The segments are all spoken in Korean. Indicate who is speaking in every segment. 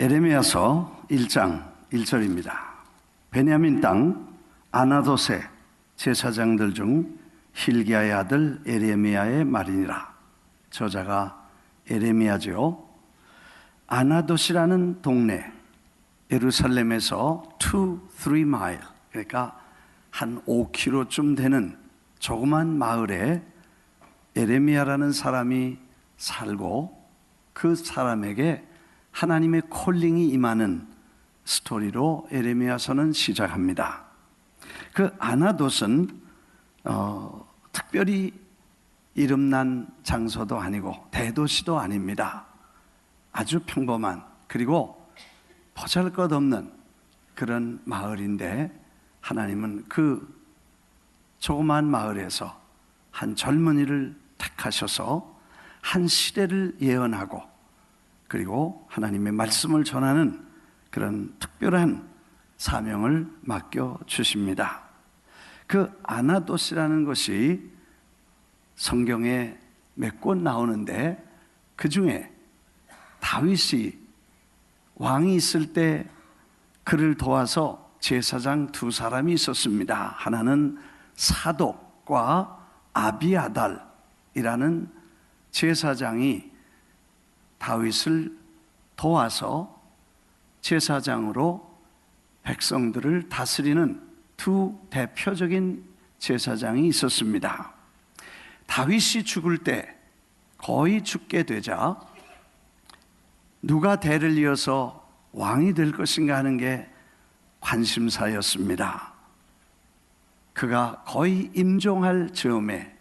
Speaker 1: 에레미야서 1장 1절입니다. 베냐민 땅 아나돗의 제사장들 중 hil기야의 아들 에레미야의 말이니라. 저자가 에레미야죠. 아나돗이라는 동네, 예루살렘에서 2-3 마일, 그러니까 한 5km쯤 되는 조그만 마을에 에레미야라는 사람이 살고, 그 사람에게 하나님의 콜링이 임하는 스토리로 에레미야서는 시작합니다. 그 아나돗은 특별히 이름난 장소도 아니고 대도시도 아닙니다. 아주 평범한, 그리고 보잘것없는 그런 마을인데, 하나님은 그 조그만 마을에서 한 젊은이를 택하셔서 한 시대를 예언하고, 그리고 하나님의 말씀을 전하는 그런 특별한 사명을 맡겨주십니다. 그 아나돗이라는 것이 성경에 몇 곳 나오는데, 그 중에 다윗이 왕이 있을 때 그를 도와서 제사장 2사람이 있었습니다. 하나는 사독과 아비아달이라는 제사장이 다윗을 도와서 제사장으로 백성들을 다스리는 두 대표적인 제사장이 있었습니다. 다윗이 죽을 때 거의 죽게 되자 누가 대를 이어서 왕이 될 것인가 하는 게 관심사였습니다. 그가 거의 임종할 즈음에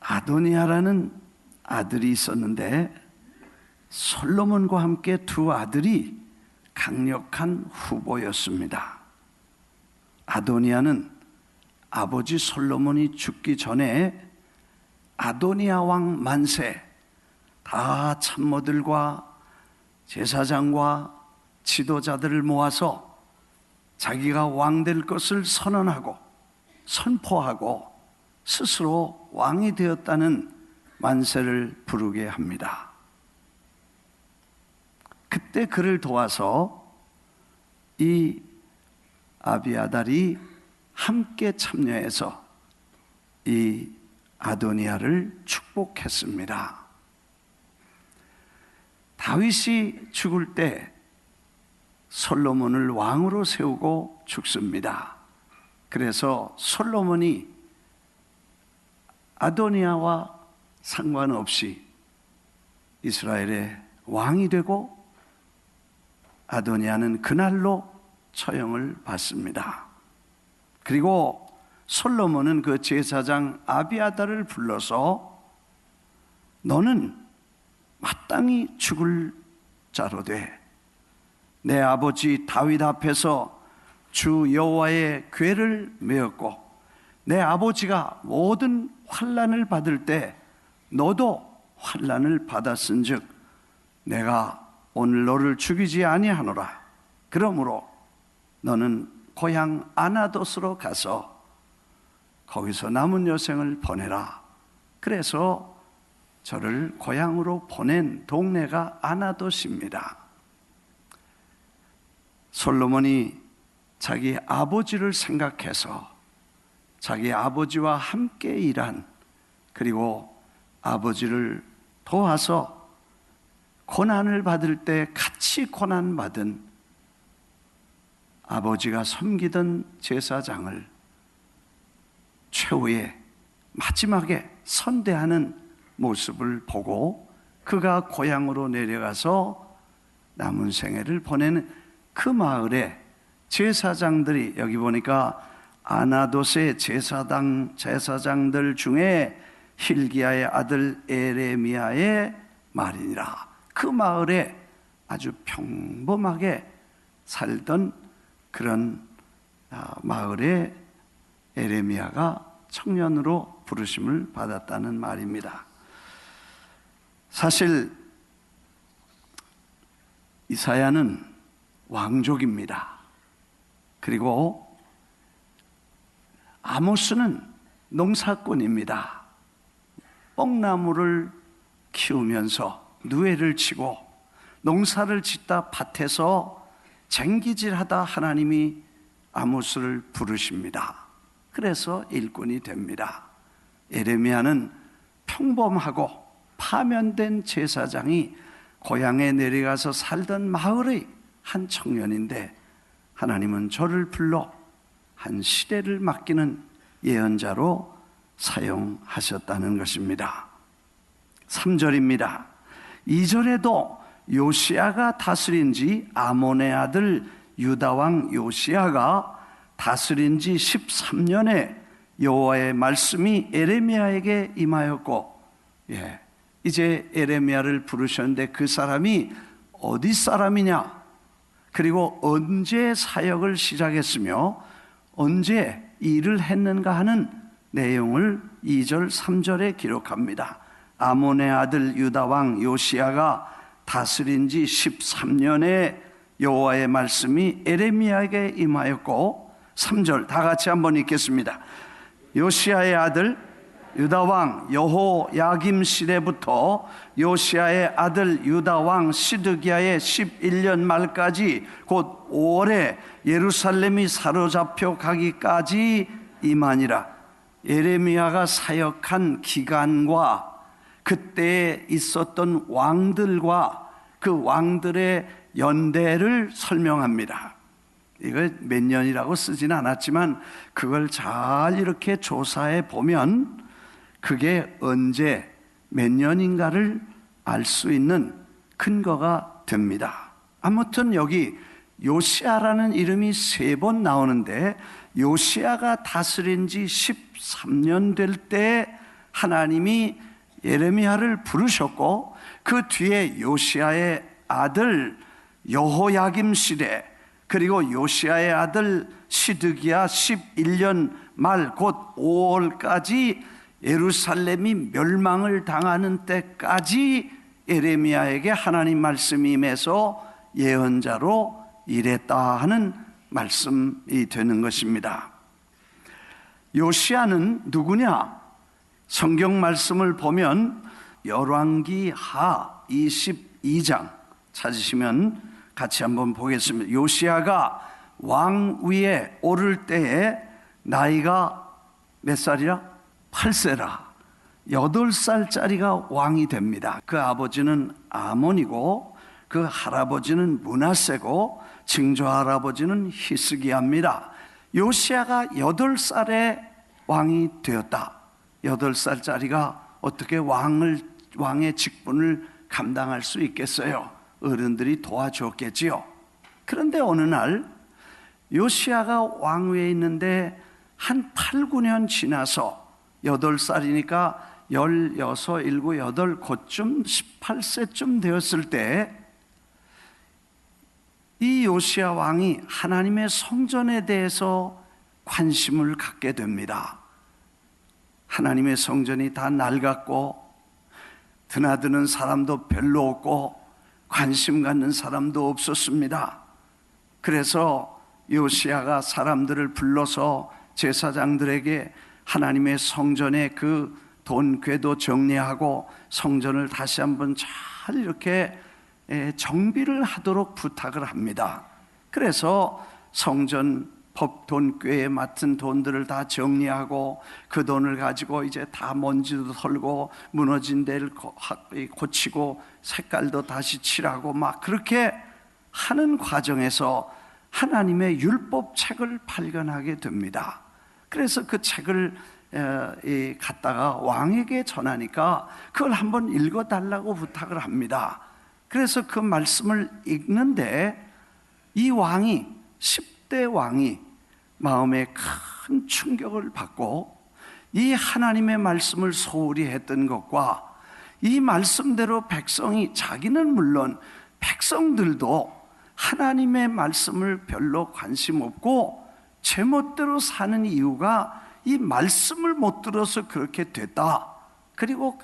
Speaker 1: 아도니아라는 아들이 있었는데, 솔로몬과 함께 두 아들이 강력한 후보였습니다. 아도니아는 아버지 솔로몬이 죽기 전에 아도니아 왕 만세, 다 참모들과 제사장과 지도자들을 모아서 자기가 왕 될 것을 선언하고 선포하고 스스로 왕이 되었다는 만세를 부르게 합니다. 그때 그를 도와서 이 아비아달이 함께 참여해서 이 아도니아를 축복했습니다. 다윗이 죽을 때 솔로몬을 왕으로 세우고 죽습니다. 그래서 솔로몬이 아도니아와 상관없이 이스라엘의 왕이 되고, 아도니아는 그날로 처형을 받습니다. 그리고 솔로몬은 그 제사장 아비아달을 불러서 너는 마땅히 죽을 자로 돼. 내 아버지 다윗 앞에서 주 여호와의 궤를 메었고, 내 아버지가 모든 환난을 받을 때 너도 환난을 받았은즉 내가 오늘 너를 죽이지 아니하노라. 그러므로 너는 고향 아나돗으로 가서 거기서 남은 여생을 보내라. 그래서 저를 고향으로 보낸 동네가 아나돗입니다. 솔로몬이 자기 아버지를 생각해서 자기 아버지와 함께 일한, 그리고 아버지를 도와서 고난을 받을 때 같이 고난받은 아버지가 섬기던 제사장을 최후의 마지막에 선대하는 모습을 보고 그가 고향으로 내려가서 남은 생애를 보내는 그 마을에 제사장들이, 여기 보니까 아나돗의 제사장들 중에 hil기야의 아들 에레미야의 말이니라. 그 마을에 아주 평범하게 살던 그런 마을에 에레미야가 청년으로 부르심을 받았다는 말입니다. 사실 이사야는 왕족입니다. 그리고 아모스는 농사꾼입니다. 뽕나무를 키우면서 누에를 치고 농사를 짓다 밭에서 쟁기질하다 하나님이 아모스를 부르십니다. 그래서 일꾼이 됩니다. 예레미야는 평범하고 파면된 제사장이 고향에 내려가서 살던 마을의 한 청년인데 하나님은 저를 불러 한 시대를 맡기는 예언자로 사용하셨다는 것입니다. 3절입니다. 이전에도 요시야가 다스린 지 아몬의 아들 유다왕 요시야가 다스린 지 13년에 여호와의 말씀이 에레미야에게 임하였고, 이제 에레미야를 부르셨는데 그 사람이 어디 사람이냐, 그리고 언제 사역을 시작했으며 언제 일을 했는가 하는 내용을 2절 3절에 기록합니다. 아몬의 아들 유다왕 요시야가 다스린 지 13년에 여호와의 말씀이 에레미야에게 임하였고, 3절 다 같이 한번 읽겠습니다. 요시야의 아들 유다왕 여호야김 시대부터 요시야의 아들 유다왕 시드기야의 11년 말까지 곧 5월에 예루살렘이 사로잡혀 가기까지 임하니라. 예레미야가 사역한 기간과 그때에 있었던 왕들과 그 왕들의 연대를 설명합니다. 이거 몇 년이라고 쓰지는 않았지만 그걸 잘 이렇게 조사해 보면 그게 언제 몇 년인가를 알 수 있는 근거가 됩니다. 아무튼 여기 요시야라는 이름이 3번 나오는데 요시야가 다스린 지 13년 될 때 하나님이 예레미야를 부르셨고, 그 뒤에 요시야의 아들 여호야김 시대, 그리고 요시야의 아들 시드기야 11년 말 곧 5월까지 예루살렘이 멸망을 당하는 때까지 예레미야에게 하나님 말씀이 임해서 예언자로 일했다 하는 말씀이 되는 것입니다. 요시야는 누구냐? 성경 말씀을 보면 열왕기하 22장 찾으시면 같이 한번 보겠습니다. 요시야가 왕 위에 오를 때에 나이가 몇 살이라? 8세라. 8살짜리가 왕이 됩니다. 그 아버지는 아몬이고 그 할아버지는 므낫세고 증조 할아버지는 히스기야입니다. 요시야가 8살에 왕이 되었다. 8살짜리가 어떻게 왕의 직분을 감당할 수 있겠어요? 어른들이 도와줬겠지요. 그런데 어느 날 요시야가 왕위에 있는데 한 8, 9년 지나서 8살이니까 16, 17, 8 곧쯤 18세쯤 되었을 때 이 요시야 왕이 하나님의 성전에 대해서 관심을 갖게 됩니다. 하나님의 성전이 다 낡았고 드나드는 사람도 별로 없고 관심 갖는 사람도 없었습니다. 그래서 요시야가 사람들을 불러서 제사장들에게 하나님의 성전의 그 돈궤도 정리하고 성전을 다시 한번 잘 이렇게 정비를 하도록 부탁을 합니다. 그래서 성전 법돈궤에 맡은 돈들을 다 정리하고 그 돈을 가지고 이제 다 먼지도 털고 무너진 데를 고치고 색깔도 다시 칠하고 막 그렇게 하는 과정에서 하나님의 율법책을 발견하게 됩니다. 그래서 그 책을 갖다가 왕에게 전하니까 그걸 한번 읽어달라고 부탁을 합니다. 그래서 그 말씀을 읽는데 이 왕이 10대 왕이 마음에 큰 충격을 받고 이 하나님의 말씀을 소홀히 했던 것과 이 말씀대로 백성이, 자기는 물론 백성들도 하나님의 말씀을 별로 관심 없고 제멋대로 사는 이유가 이 말씀을 못 들어서 그렇게 됐다. 그리고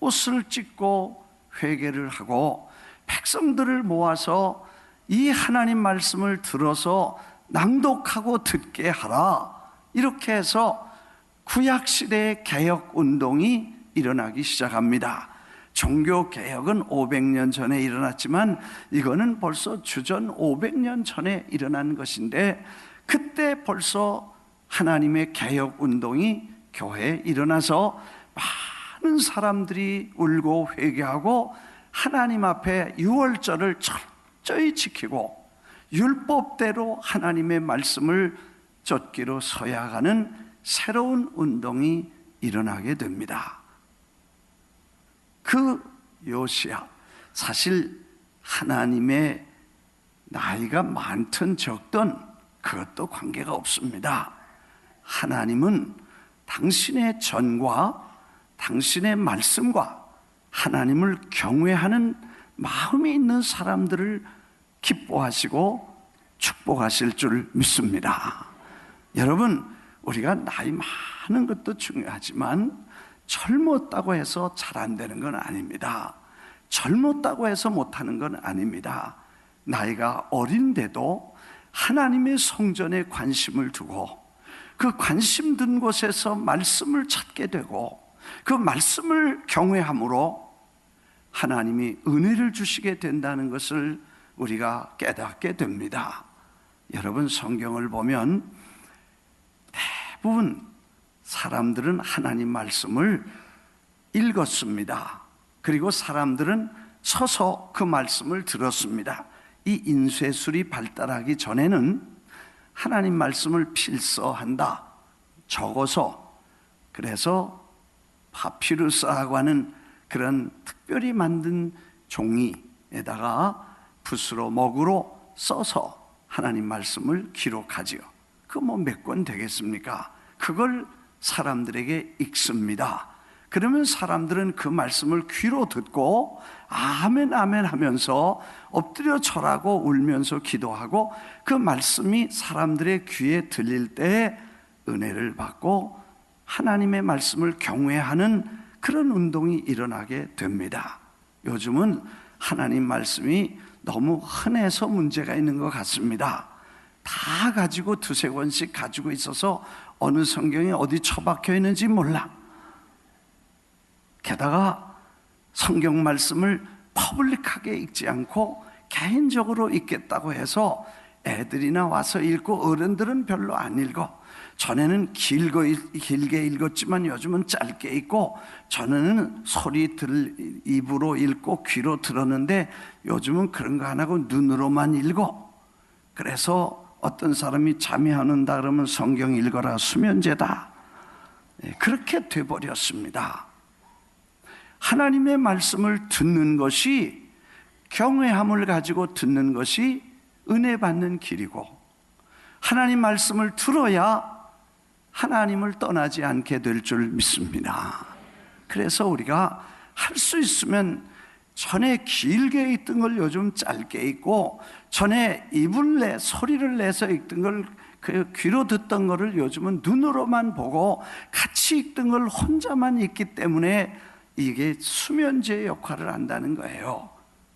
Speaker 1: 옷을 찢고 회개를 하고 백성들을 모아서 이 하나님 말씀을 들어서 낭독하고 듣게 하라. 이렇게 해서 구약시대의 개혁운동이 일어나기 시작합니다. 종교 개혁은 500년 전에 일어났지만 이거는 벌써 주전 500년 전에 일어난 것인데, 그때 벌써 하나님의 개혁 운동이 교회에 일어나서 많은 사람들이 울고 회개하고 하나님 앞에 유월절을 철저히 지키고 율법대로 하나님의 말씀을 쫓기로 서야하는 새로운 운동이 일어나게 됩니다. 그 요시야, 사실 하나님의 나이가 많든 적든 그것도 관계가 없습니다. 하나님은 당신의 전과 당신의 말씀과 하나님을 경외하는 마음이 있는 사람들을 기뻐하시고 축복하실 줄 믿습니다. 여러분, 우리가 나이 많은 것도 중요하지만 젊었다고 해서 잘 안 되는 건 아닙니다. 젊었다고 해서 못하는 건 아닙니다. 나이가 어린데도 하나님의 성전에 관심을 두고 그 관심 든 곳에서 말씀을 찾게 되고 그 말씀을 경외함으로 하나님이 은혜를 주시게 된다는 것을 우리가 깨닫게 됩니다. 여러분, 성경을 보면 대부분 사람들은 하나님 말씀을 읽었습니다. 그리고 사람들은 서서 그 말씀을 들었습니다. 이 인쇄술이 발달하기 전에는 하나님 말씀을 필서한다, 적어서, 그래서 파피루스라고 하는 그런 특별히 만든 종이에다가 붓으로 먹으로 써서 하나님 말씀을 기록하지요. 그 뭐 몇 권 되겠습니까? 그걸 사람들에게 읽습니다. 그러면 사람들은 그 말씀을 귀로 듣고 아멘 아멘 하면서 엎드려 절하고 울면서 기도하고 그 말씀이 사람들의 귀에 들릴 때 은혜를 받고 하나님의 말씀을 경외하는 그런 운동이 일어나게 됩니다. 요즘은 하나님 말씀이 너무 흔해서 문제가 있는 것 같습니다. 다 가지고 두세 권씩 가지고 있어서 어느 성경이 어디 처박혀 있는지 몰라. 게다가 성경 말씀을 퍼블릭하게 읽지 않고 개인적으로 읽겠다고 해서 애들이나 와서 읽고 어른들은 별로 안 읽어. 전에는 길게 읽었지만 요즘은 짧게 읽고, 전에는 입으로 읽고 귀로 들었는데 요즘은 그런 거 안 하고 눈으로만 읽어. 그래서 어떤 사람이 잠이 안 온다 그러면 성경 읽어라, 수면제다. 그렇게 돼버렸습니다. 하나님의 말씀을 듣는 것이, 경외함을 가지고 듣는 것이 은혜 받는 길이고, 하나님 말씀을 들어야 하나님을 떠나지 않게 될 줄 믿습니다. 그래서 우리가 할 수 있으면 전에 길게 읽던 걸 요즘 짧게 읽고, 전에 소리를 내서 읽던 걸, 그 귀로 듣던 거를 요즘은 눈으로만 보고 같이 읽던 걸 혼자만 읽기 때문에 이게 수면제 역할을 한다는 거예요.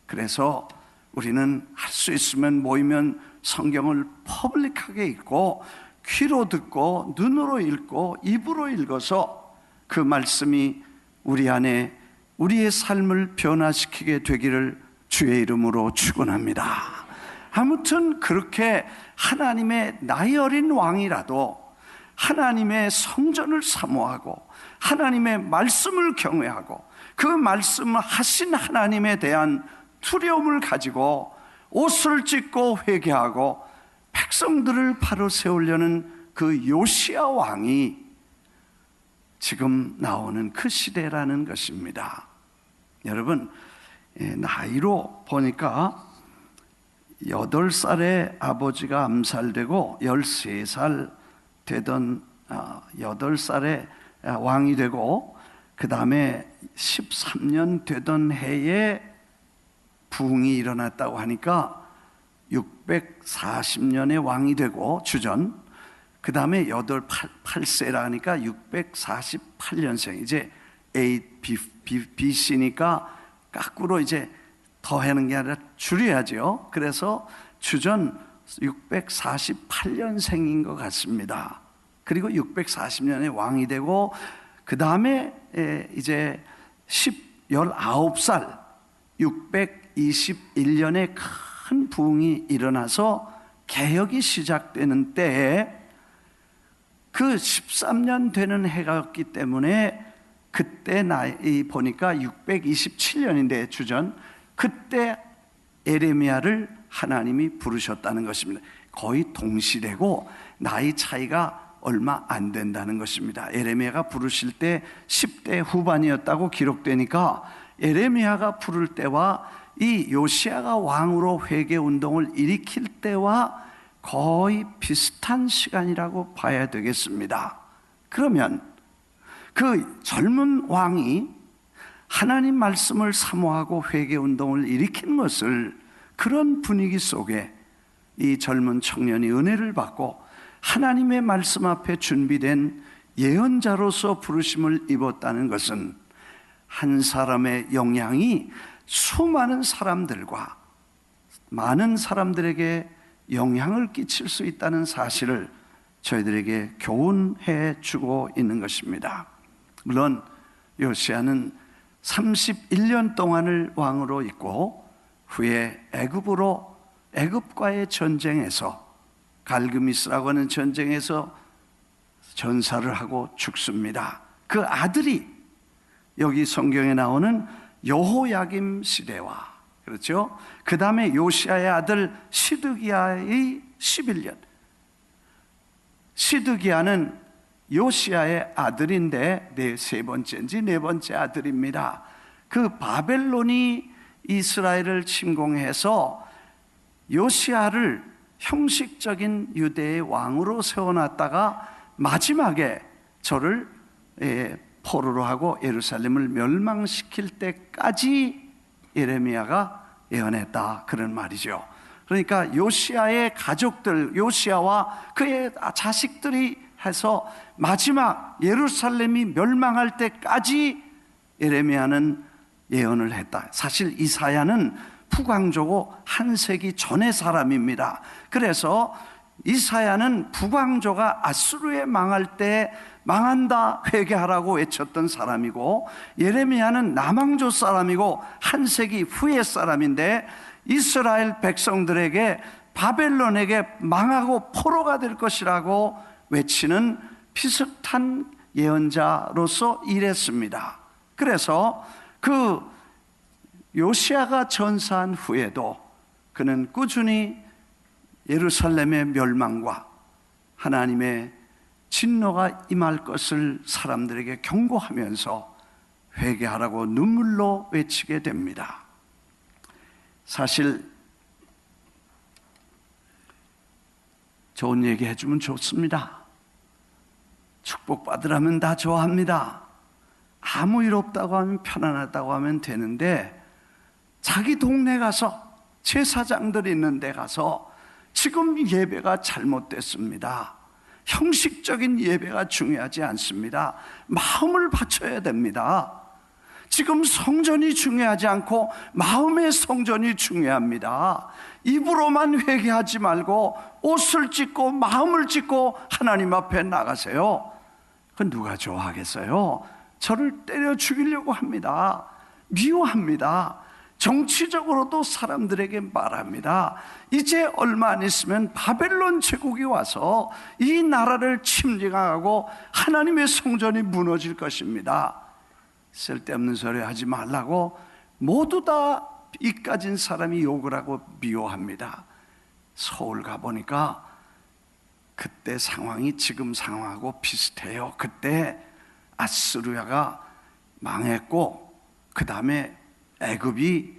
Speaker 1: 그래서 우리는 할 수 있으면 모이면 성경을 퍼블릭하게 읽고, 귀로 듣고, 눈으로 읽고, 입으로 읽어서 그 말씀이 우리 안에 우리의 삶을 변화시키게 되기를 주의 이름으로 축원합니다. 아무튼 그렇게 하나님의 나이 어린 왕이라도 하나님의 성전을 사모하고 하나님의 말씀을 경외하고 그 말씀을 하신 하나님에 대한 두려움을 가지고 옷을 찢고 회개하고 백성들을 바로 세우려는 그 요시야 왕이 지금 나오는 그 시대라는 것입니다. 여러분, 나이로 보니까 8살에 아버지가 암살되고 13살 되던 8살에 왕이 되고, 그 다음에 13년 되던 해에 부흥이 일어났다고 하니까 640년에 왕이 되고 주전, 그 다음에 8세라 하니까 648년생, 이제 BC니까 거꾸로 이제 더하는 게 아니라 줄여야죠. 그래서 주전 648년생인 것 같습니다. 그리고 640년에 왕이 되고, 그 다음에 이제 19살 621년에 큰 부흥이 일어나서 개혁이 시작되는 때에 그 13년 되는 해였기 때문에 그때 나이 보니까 627년인데 주전, 그때 에레미야를 하나님이 부르셨다는 것입니다. 거의 동시되고 나이 차이가 얼마 안 된다는 것입니다. 에레미야가 부르실 때 10대 후반이었다고 기록되니까 에레미야가 부를 때와 이 요시야가 왕으로 회개 운동을 일으킬 때와 거의 비슷한 시간이라고 봐야 되겠습니다. 그러면 그 젊은 왕이 하나님 말씀을 사모하고 회개 운동을 일으킨 것을, 그런 분위기 속에 이 젊은 청년이 은혜를 받고 하나님의 말씀 앞에 준비된 예언자로서 부르심을 입었다는 것은 한 사람의 영향이 수많은 사람들과 많은 사람들에게 영향을 끼칠 수 있다는 사실을 저희들에게 교훈해 주고 있는 것입니다. 물론 요시야는 31년 동안을 왕으로 있고 후에 애굽과의 전쟁에서, 갈그미스라고 하는 전쟁에서 전사를 하고 죽습니다. 그 아들이 여기 성경에 나오는 여호야김 시대와, 그렇죠? 그 다음에 요시야의 아들 시드기야의 11년. 시드기야는 요시야의 아들인데 세 번째인지 네 번째 아들입니다. 그 바벨론이 이스라엘을 침공해서 요시야를 형식적인 유대의 왕으로 세워놨다가 마지막에 저를 포로로 하고 예루살렘을 멸망시킬 때까지 예레미야가 예언했다, 그런 말이죠. 그러니까 요시야의 가족들, 요시야와 그의 자식들이 해서 마지막 예루살렘이 멸망할 때까지 예레미야는 예언을 했다. 사실 이사야는 북왕조고 한 세기 전의 사람입니다. 그래서 이사야는 북왕조가 아수르에 망할 때 망한다 회개하라고 외쳤던 사람이고, 예레미야는 남왕조 사람이고 한 세기 후의 사람인데 이스라엘 백성들에게 바벨론에게 망하고 포로가 될 것이라고 외치는 비슷한 예언자로서 일했습니다. 그래서 그 요시야가 전사한 후에도 그는 꾸준히 예루살렘의 멸망과 하나님의 진노가 임할 것을 사람들에게 경고하면서 회개하라고 눈물로 외치게 됩니다. 사실 좋은 얘기 해주면 좋습니다. 축복받으라면 다 좋아합니다. 아무 일 없다고 하면, 편안하다고 하면 되는데, 자기 동네 가서, 제사장들이 있는 데 가서 지금 예배가 잘못됐습니다. 형식적인 예배가 중요하지 않습니다. 마음을 바쳐야 됩니다. 지금 성전이 중요하지 않고 마음의 성전이 중요합니다. 입으로만 회개하지 말고 옷을 찢고 마음을 찢고 하나님 앞에 나가세요. 그건 누가 좋아하겠어요? 저를 때려 죽이려고 합니다. 미워합니다. 정치적으로도 사람들에게 말합니다. 이제 얼마 안 있으면 바벨론 제국이 와서 이 나라를 침략하고 하나님의 성전이 무너질 것입니다. 쓸데없는 소리 하지 말라고 모두 다 이까진 사람이 욕을 하고 미워합니다. 서울 가보니까 그때 상황이 지금 상황하고 비슷해요. 그때 아스루야가 망했고 그 다음에 애굽이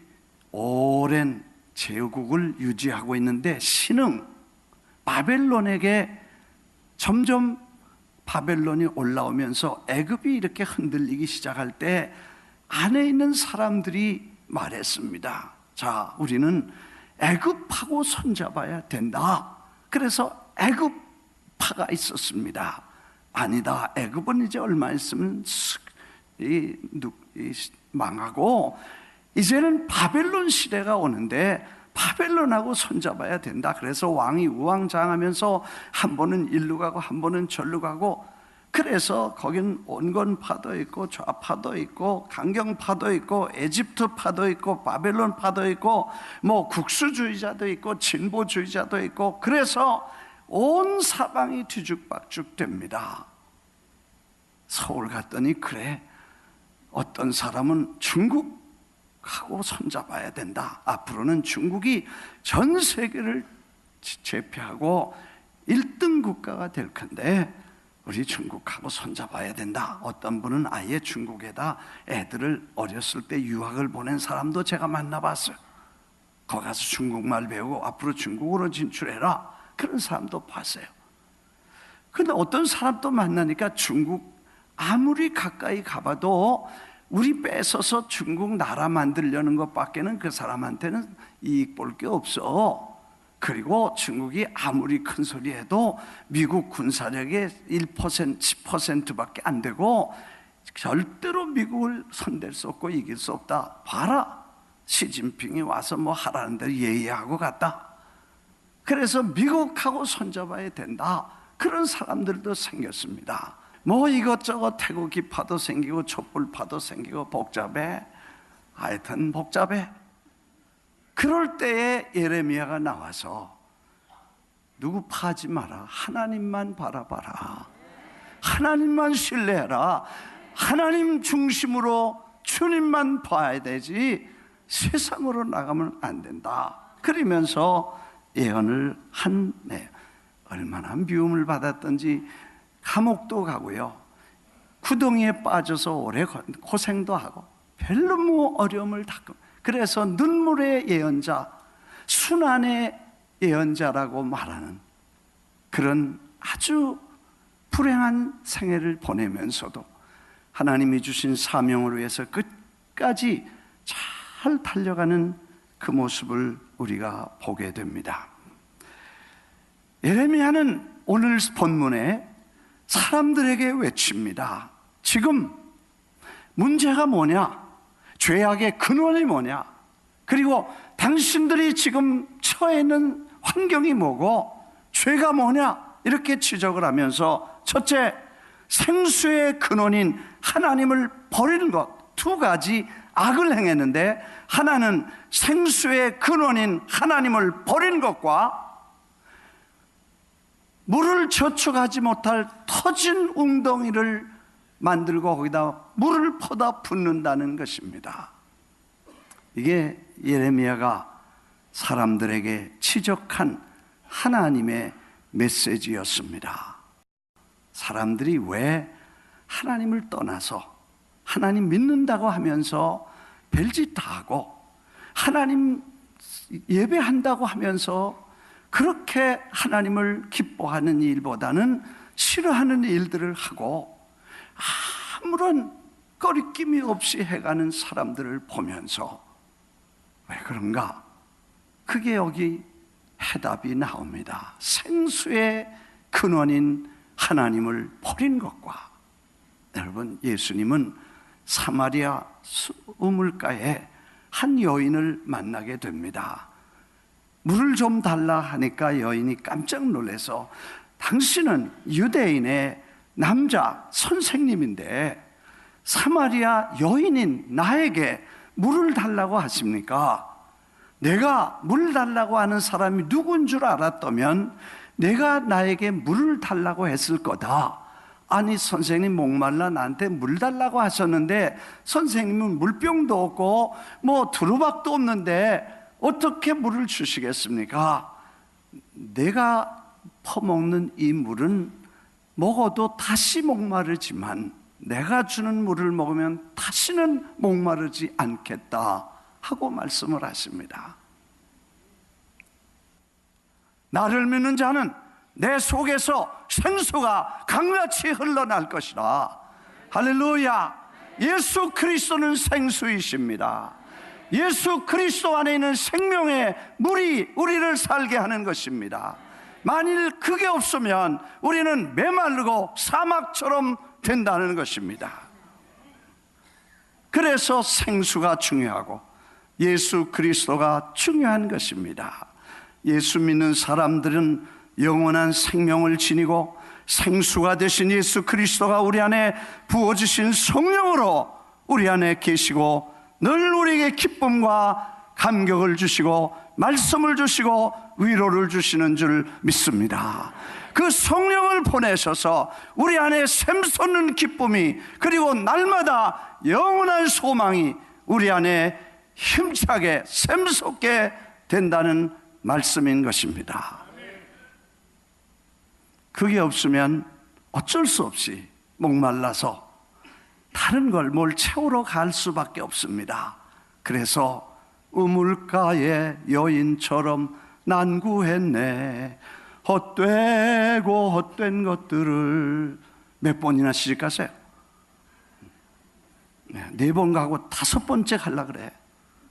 Speaker 1: 오랜 제국을 유지하고 있는데 신흥 바벨론에게 점점 바벨론이 올라오면서 애굽이 이렇게 흔들리기 시작할 때 안에 있는 사람들이 말했습니다. 자, 우리는 애굽하고 손잡아야 된다. 그래서 애굽파가 있었습니다. 아니다, 애굽은 이제 얼마 있으면 망하고 이제는 바벨론 시대가 오는데 바벨론하고 손잡아야 된다. 그래서 왕이 우왕좌왕하면서 한 번은 일로 가고 한 번은 절로 가고, 그래서 거긴 온건파도 있고 좌파도 있고 강경파도 있고 에집트파도 있고 바벨론파도 있고 뭐 국수주의자도 있고 진보주의자도 있고, 그래서 온 사방이 뒤죽박죽 됩니다. 서울 갔더니 그래, 어떤 사람은 중국하고 손잡아야 된다. 앞으로는 중국이 전 세계를 제패하고 1등 국가가 될 텐데 우리 중국하고 손잡아야 된다. 어떤 분은 아예 중국에다 애들을 어렸을 때 유학을 보낸 사람도 제가 만나봤어요. 거기 가서 중국말 배우고 앞으로 중국으로 진출해라, 그런 사람도 봤어요. 근데 어떤 사람도 만나니까 중국 아무리 가까이 가봐도 우리 뺏어서 중국 나라 만들려는 것밖에는 그 사람한테는 이익 볼 게 없어. 그리고 중국이 아무리 큰 소리 해도 미국 군사력의 1%, 10%밖에 안 되고 절대로 미국을 손댈 수 없고 이길 수 없다. 봐라, 시진핑이 와서 뭐 하라는 대로 예의하고 갔다. 그래서 미국하고 손잡아야 된다. 그런 사람들도 생겼습니다. 뭐 이것저것 태국기파도 생기고 촛불파도 생기고 복잡해. 하여튼 복잡해. 그럴 때에 예레미야가 나와서 누구 파지 마라. 하나님만 바라봐라. 하나님만 신뢰해라. 하나님 중심으로 주님만 봐야 되지 세상으로 나가면 안 된다. 그러면서 예언을 한네, 얼마나 미움을 받았던지 감옥도 가고요, 구덩이에 빠져서 오래 고생도 하고 별로 뭐 어려움을 닦고, 그래서 눈물의 예언자, 순환의 예언자라고 말하는 그런 아주 불행한 생애를 보내면서도 하나님이 주신 사명을 위해서 끝까지 잘 달려가는 그 모습을 우리가 보게 됩니다. 예레미야는 오늘 본문에 사람들에게 외칩니다. 지금 문제가 뭐냐? 죄악의 근원이 뭐냐? 그리고 당신들이 지금 처해 있는 환경이 뭐고 죄가 뭐냐? 이렇게 지적을 하면서 첫째, 생수의 근원인 하나님을 버리는 것, 두 가지 악을 행했는데 하나는 생수의 근원인 하나님을 버리는 것과 물을 저축하지 못할 터진 웅덩이를 만들고 거기다 물을 퍼다 붓는다는 것입니다. 이게 예레미야가 사람들에게 지적한 하나님의 메시지였습니다. 사람들이 왜 하나님을 떠나서 하나님 믿는다고 하면서 별짓 다 하고 하나님 예배한다고 하면서 그렇게 하나님을 기뻐하는 일보다는 싫어하는 일들을 하고 아무런 거리낌이 없이 해가는 사람들을 보면서 왜 그런가? 그게 여기 해답이 나옵니다. 생수의 근원인 하나님을 버린 것과, 여러분, 예수님은 사마리아 우물가에 한 여인을 만나게 됩니다. 물을 좀 달라 하니까 여인이 깜짝 놀라서, 당신은 유대인의 남자 선생님인데 사마리아 여인인 나에게 물을 달라고 하십니까? 내가 물 달라고 하는 사람이 누군 줄 알았다면 내가 나에게 물을 달라고 했을 거다. 아니, 선생님 목말라 나한테 물 달라고 하셨는데 선생님은 물병도 없고 뭐 두루박도 없는데 어떻게 물을 주시겠습니까? 내가 퍼먹는 이 물은 먹어도 다시 목마르지만 내가 주는 물을 먹으면 다시는 목마르지 않겠다 하고 말씀을 하십니다. 나를 믿는 자는 내 속에서 생수가 강같이 흘러날 것이라. 할렐루야. 예수 그리스도는 생수이십니다. 예수 그리스도 안에 있는 생명의 물이 우리를 살게 하는 것입니다. 만일 그게 없으면 우리는 메마르고 사막처럼 된다는 것입니다. 그래서 생수가 중요하고 예수 그리스도가 중요한 것입니다. 예수 믿는 사람들은 영원한 생명을 지니고 생수가 되신 예수 그리스도가 우리 안에 부어주신 성령으로 우리 안에 계시고 늘 우리에게 기쁨과 감격을 주시고 말씀을 주시고 위로를 주시는 줄 믿습니다. 그 성령을 보내셔서 우리 안에 샘솟는 기쁨이, 그리고 날마다 영원한 소망이 우리 안에 힘차게 샘솟게 된다는 말씀인 것입니다. 그게 없으면 어쩔 수 없이 목말라서 다른 걸 뭘 채우러 갈 수밖에 없습니다. 그래서 우물가의 여인처럼 난구했네. 헛되고 헛된 것들을 몇 번이나 시집 가세요? 4번 가고 5번째 가려고 그래.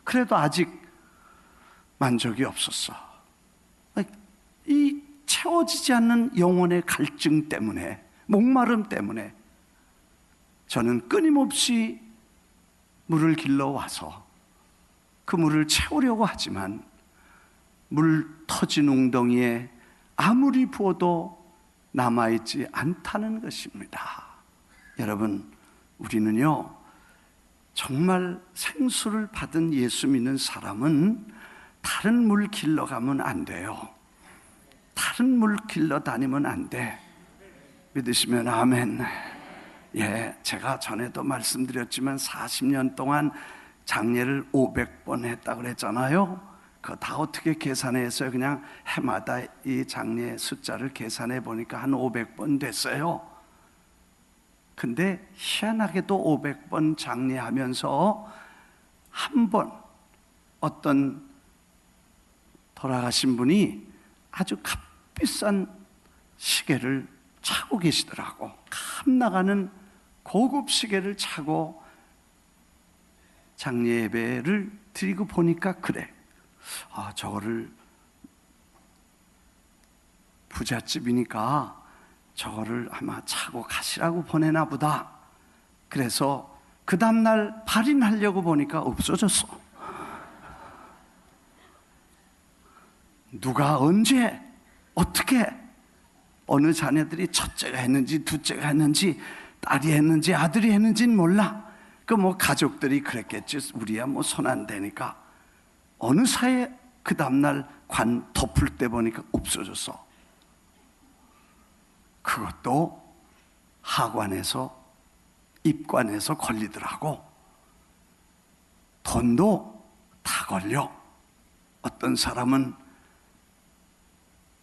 Speaker 1: 그래도 아직 만족이 없었어. 이 채워지지 않는 영혼의 갈증 때문에, 목마름 때문에 저는 끊임없이 물을 길러와서 그 물을 채우려고 하지만 물 터진 웅덩이에 아무리 부어도 남아있지 않다는 것입니다. 여러분, 우리는요 정말 생수를 받은 예수 믿는 사람은 다른 물 길러가면 안 돼요. 다른 물 길러 다니면 안 돼. 믿으시면 아멘. 예, 제가 전에도 말씀드렸지만 40년 동안 장례를 500번 했다고 그랬잖아요. 그거 다 어떻게 계산해서 그냥 해마다 이 장례 숫자를 계산해 보니까 한 500번 됐어요. 근데 희한하게도 500번 장례하면서 한 번 어떤 돌아가신 분이 아주 값비싼 시계를 차고 계시더라고. 감 나가는 고급 시계를 차고 장례 예배를 드리고 보니까 그래, 저거를 부잣집이니까 저거를 아마 차고 가시라고 보내나 보다. 그래서 그 다음날 발인하려고 보니까 없어졌어. 누가 언제 어떻게 어느 자녀들이 첫째가 했는지 둘째가 했는지 딸이 했는지 아들이 했는지는 몰라. 그 뭐 가족들이 그랬겠지. 우리야 뭐 손 안 대니까. 어느 사이에 그 다음날 관 덮을 때 보니까 없어졌어. 그것도 하관에서 입관에서 걸리더라고. 돈도 다 걸려. 어떤 사람은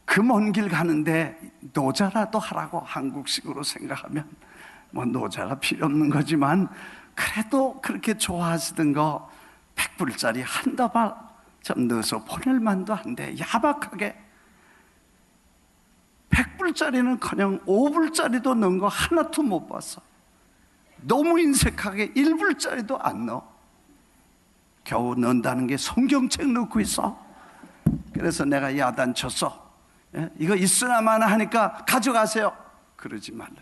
Speaker 1: 그 먼 길 가는데 노자라도 하라고, 한국식으로 생각하면 뭐 노자가 필요 없는 거지만 그래도 그렇게 좋아하시던 거 100불짜리 한 다발 좀 넣어서 보낼 만도 한데, 야박하게 100불짜리는커녕 5불짜리도 넣은 거 하나도 못 봤어. 너무 인색하게 1불짜리도 안 넣어. 겨우 넣는다는 게 성경책 넣고 있어. 그래서 내가 야단쳤어. 이거 있으나마나 하니까 가져가세요. 그러지 말래.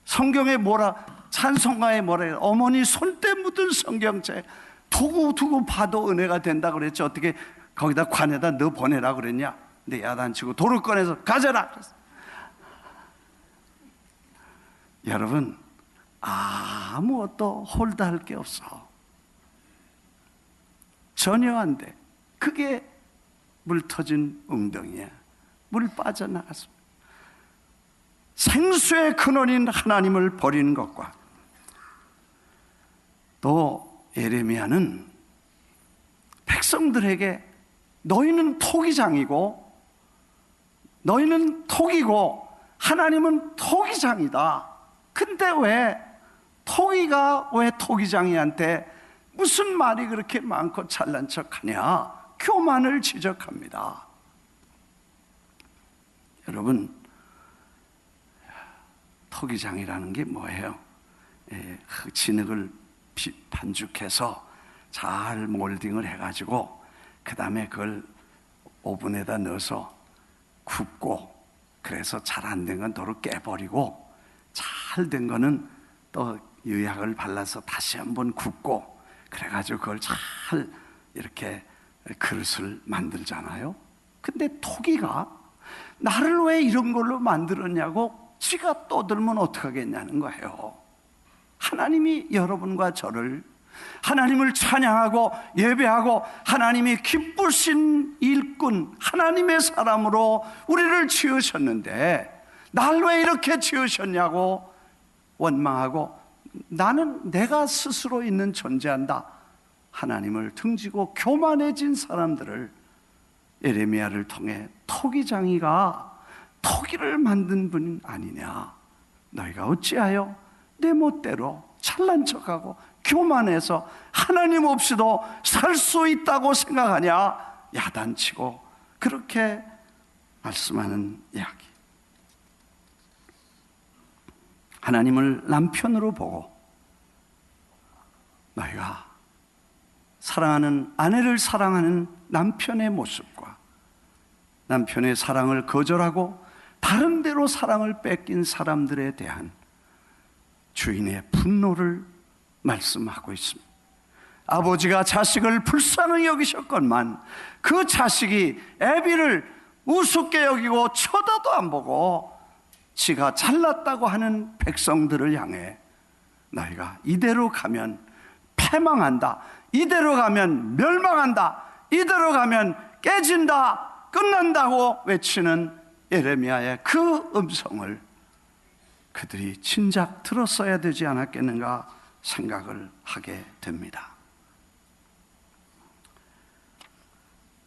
Speaker 1: 성경에 뭐라, 찬송가에 뭐라 해요? 어머니 손때 묻은 성경책 두고 봐도 은혜가 된다 그랬지. 어떻게 거기다 관에다 넣어 보내라 그랬냐? 근데 야단치고 도로 꺼내서 가져라 그랬어. 여러분, 아무것도 홀드할 게 없어. 전혀 안 돼. 그게 물 터진 웅덩이야. 물 빠져나갔습니다. 생수의 근원인 하나님을 버리는 것과, 또 예레미야는 백성들에게 너희는 토기장이고 너희는 토기고 하나님은 토기장이다. 근데 왜 토기가 왜 토기장이한테 무슨 말이 그렇게 많고 잘난 척하냐? 교만을 지적합니다. 여러분, 토기장이라는 게 뭐예요? 진흙을 반죽해서 잘 몰딩을 해가지고 그 다음에 그걸 오븐에다 넣어서 굽고, 그래서 잘 안 된 건 도로 깨버리고 잘 된 거는 또 유약을 발라서 다시 한번 굽고, 그래가지고 그걸 잘 이렇게 그릇을 만들잖아요. 근데 토기가 나를 왜 이런 걸로 만들었냐고 지가 떠들면 어떡하겠냐는 거예요. 하나님이 여러분과 저를, 하나님을 찬양하고 예배하고 하나님이 기쁘신 일꾼, 하나님의 사람으로 우리를 지으셨는데 날 왜 이렇게 지으셨냐고 원망하고 나는 내가 스스로 있는 존재한다, 하나님을 등지고 교만해진 사람들을 예레미야를 통해 토기장이가 토기를 만든 분 아니냐, 너희가 어찌하여 내 멋대로 잘난 척하고 교만해서 하나님 없이도 살 수 있다고 생각하냐, 야단치고 그렇게 말씀하는 이야기. 하나님을 남편으로 보고 너희가 사랑하는 아내를 사랑하는 남편의 모습과 남편의 사랑을 거절하고 다른 데로 사랑을 뺏긴 사람들에 대한 주인의 분노를 말씀하고 있습니다. 아버지가 자식을 불쌍히 여기셨건만 그 자식이 애비를 우습게 여기고 쳐다도 안 보고 지가 잘났다고 하는 백성들을 향해 너희가 이대로 가면 패망한다, 이대로 가면 멸망한다, 이대로 가면 깨진다, 끝난다고 외치는 예레미야의 그 음성을 그들이 진작 들었어야 되지 않았겠는가 생각을 하게 됩니다.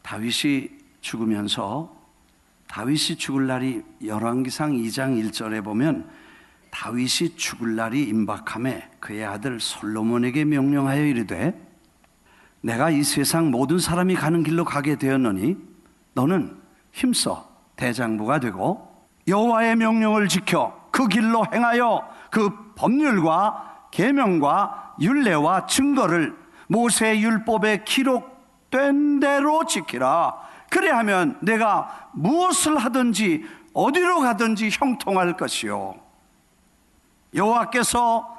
Speaker 1: 다윗이 죽으면서, 다윗이 죽을 날이 열왕기상 2장 1절에 보면 다윗이 죽을 날이 임박함에 그의 아들 솔로몬에게 명령하여 이르되 내가 이 세상 모든 사람이 가는 길로 가게 되었노니 너는 힘써 대장부가 되고 여호와의 명령을 지켜 그 길로 행하여 그 법률과 계명과 율례와 증거를 모세의 율법에 기록된 대로 지키라. 그래야면 내가 무엇을 하든지 어디로 가든지 형통할 것이요, 여호와께서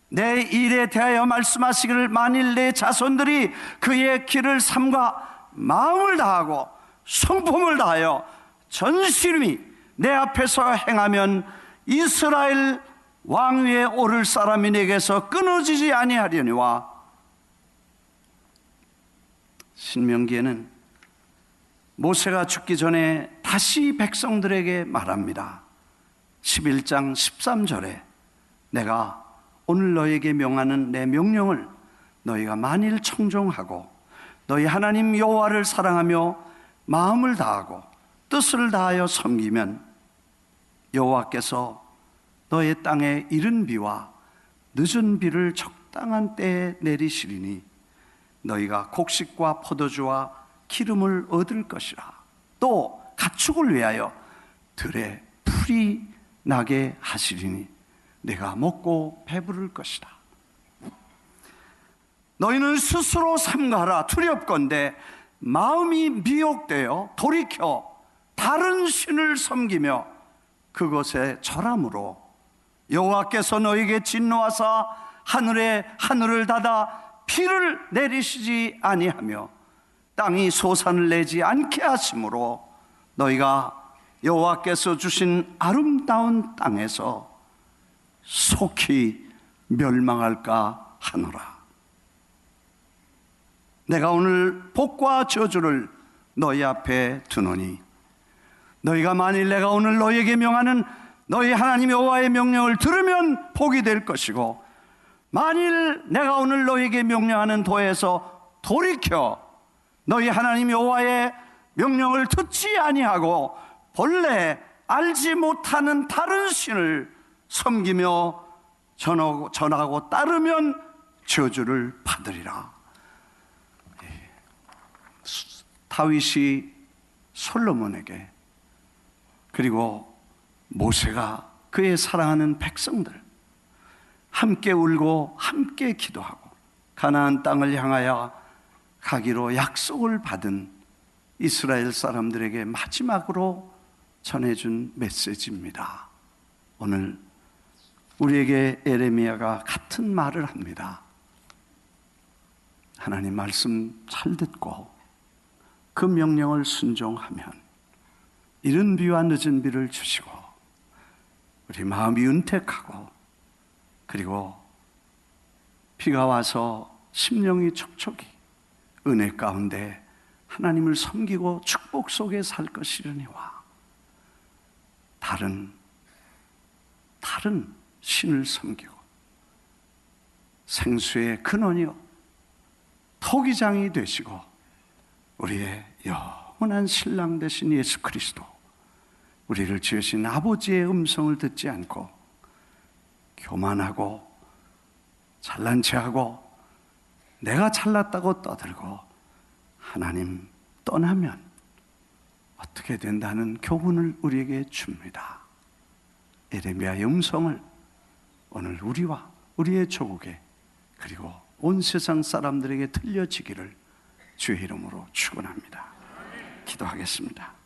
Speaker 1: 내 일에 대하여 말씀하시기를 만일 내 자손들이 그의 길을 삼가 마음을 다하고 성품을 다하여 전심히 내 앞에서 행하면 이스라엘 왕위에 오를 사람이 내게서 끊어지지 아니하려니와. 신명기에는 모세가 죽기 전에 다시 백성들에게 말합니다. 11장 13절에 내가 오늘 너에게 명하는 내 명령을 너희가 만일 청종하고 너희 하나님 여호와를 사랑하며 마음을 다하고 뜻을 다하여 섬기면 여호와께서 너의 땅에 이른 비와 늦은 비를 적당한 때에 내리시리니 너희가 곡식과 포도주와 기름을 얻을 것이라. 또 가축을 위하여 들에 풀이 나게 하시리니 내가 먹고 배부를 것이다. 너희는 스스로 삼가라. 두렵건대 마음이 미혹되어 돌이켜 다른 신을 섬기며 그것에 절함으로 여호와께서 너희에게 진노하사 하늘에 하늘을 닫아 비를 내리시지 아니하며 땅이 소산을 내지 않게 하심으로 너희가 여호와께서 주신 아름다운 땅에서 속히 멸망할까 하노라. 내가 오늘 복과 저주를 너희 앞에 두노니 너희가 만일 내가 오늘 너희에게 명하는 너희 하나님 여호와의 명령을 들으면 복이 될 것이고 만일 내가 오늘 너희에게 명령하는 도에서 돌이켜 너희 하나님 여호와의 명령을 듣지 아니하고 본래 알지 못하는 다른 신을 섬기며 전하고 따르면 저주를 받으리라. 다윗이 솔로몬에게 그리고 모세가 그의 사랑하는 백성들 함께 울고 함께 기도하고 가나안 땅을 향하여 가기로 약속을 받은 이스라엘 사람들에게 마지막으로 전해준 메시지입니다. 오늘 우리에게 예레미야가 같은 말을 합니다. 하나님 말씀 잘 듣고 그 명령을 순종하면 이른 비와 늦은 비를 주시고 우리 마음이 은택하고, 그리고 비가 와서 심령이 촉촉이 은혜 가운데 하나님을 섬기고 축복 속에 살 것이려니와 다른 신을 섬기고 생수의 근원이요 토기장이 되시고 우리의 영원한 신랑 되신 예수 그리스도, 우리를 지으신 아버지의 음성을 듣지 않고 교만하고 잘난 체하고 내가 잘났다고 떠들고 하나님 떠나면 어떻게 된다는 교훈을 우리에게 줍니다. 예레미야의 음성을 오늘 우리와 우리의 조국에, 그리고 온 세상 사람들에게 들려지기를 주의 이름으로 축원합니다. 기도하겠습니다.